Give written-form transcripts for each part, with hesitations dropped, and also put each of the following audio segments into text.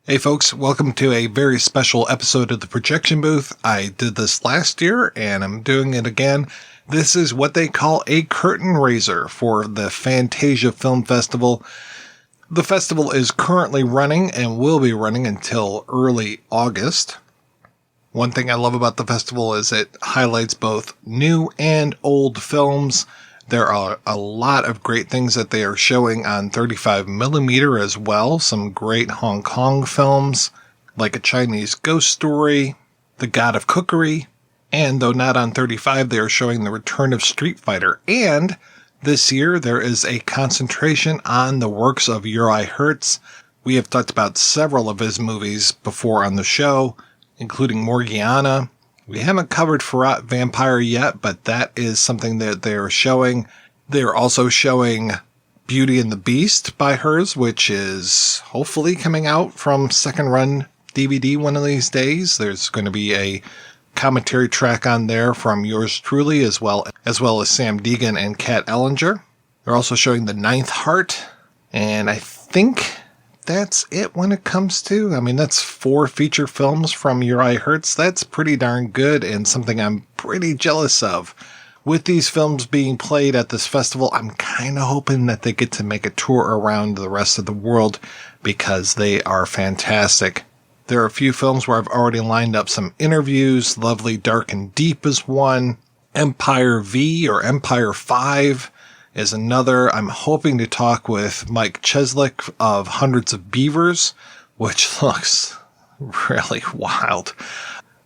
Hey folks, welcome to a very special episode of the Projection Booth. I did this last year and I'm doing it again. This is what they call a curtain raiser for the Fantasia Film Festival. The festival is currently running and will be running until early August. One thing I love about the festival is it highlights both new and old films. There are a lot of great things that they are showing on 35mm as well. Some great Hong Kong films, like A Chinese Ghost Story, The God of Cookery, and though not on 35, they are showing The Return of Street Fighter. And this year, there is a concentration on the works of Uri Hertz. We have talked about several of his movies before on the show, including Morgiana. We haven't covered Ferrat Vampire yet, but that is something that they are showing. They are also showing Beauty and the Beast by hers, which is hopefully coming out from second run DVD one of these days. There's going to be a commentary track on there from yours truly, as well as Sam Deegan and Kat Ellinger. They're also showing The Ninth Heart, and I think that's it when it comes to, that's 4 feature films from Uri Hertz. That's pretty darn good and something I'm pretty jealous of. With these films being played at this festival, I'm kind of hoping that they get to make a tour around the rest of the world because they are fantastic. There are a few films where I've already lined up some interviews. Lovely Dark and Deep is one. Empire V or Empire 5 is another. I'm hoping to talk with Mike Cheslick of Hundreds of Beavers, which looks really wild.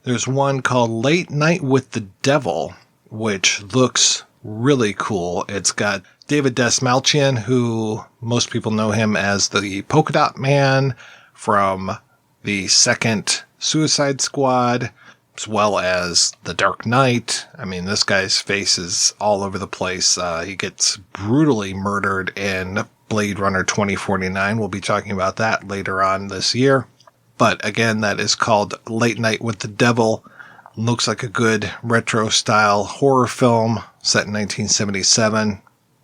There's one called Late Night with the Devil, which looks really cool. It's got David Dastmalchian, who most people know him as the Polka Dot Man from the second Suicide Squad, as well as The Dark Knight. This guy's face is all over the place. He gets brutally murdered in Blade Runner 2049. We'll be talking about that later on this year. But again, that is called Late Night with the Devil. Looks like a good retro-style horror film set in 1977.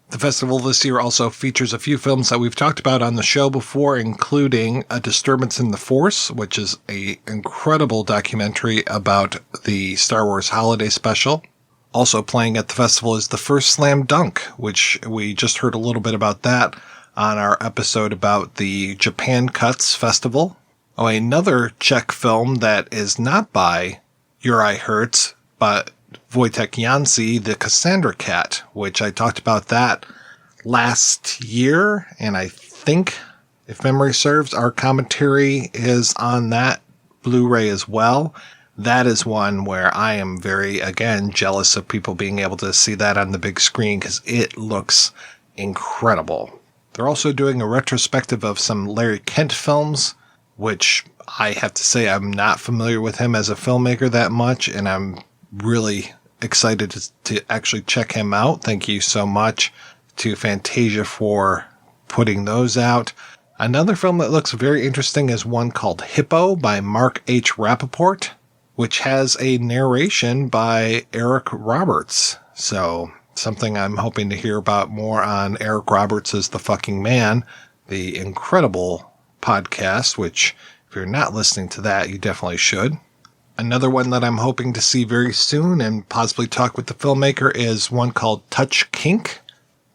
The festival this year also features a few films that we've talked about on the show before, including A Disturbance in the Force, which is an incredible documentary about the Star Wars Holiday Special. Also playing at the festival is The First Slam Dunk, which we just heard a little bit about that on our episode about the Japan Cuts Festival. Oh, another Czech film that is not by Uri Hertz, but Wojtek Janci, The Cassandra Cat, which I talked about that last year, and I think, if memory serves, our commentary is on that Blu-ray as well. That is one where I am very, again, jealous of people being able to see that on the big screen because it looks incredible. They're also doing a retrospective of some Larry Kent films, which I have to say I'm not familiar with him as a filmmaker that much, and I'm really excited to actually check him out. Thank you so much to Fantasia for putting those out. Another film that looks very interesting is one called Hippo by Mark H. Rappaport, which has a narration by Eric Roberts. So something I'm hoping to hear about more on Eric Roberts' The Fucking Man, the incredible podcast, which if you're not listening to that, you definitely should. Another one that I'm hoping to see very soon and possibly talk with the filmmaker is one called Touch Kink.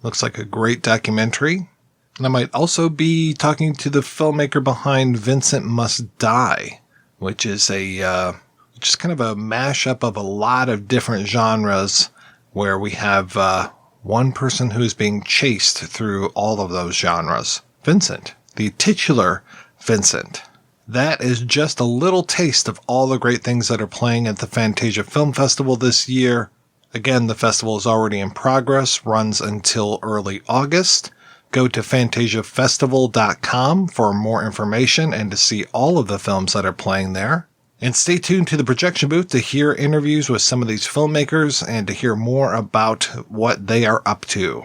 Looks like a great documentary. And I might also be talking to the filmmaker behind Vincent Must Die, which is kind of a mashup of a lot of different genres where we have one person who's being chased through all of those genres. Vincent, the titular Vincent. That is just a little taste of all the great things that are playing at the Fantasia Film Festival this year. Again, the festival is already in progress, runs until early August. Go to fantasiafestival.com for more information and to see all of the films that are playing there. And stay tuned to the Projection Booth to hear interviews with some of these filmmakers and to hear more about what they are up to.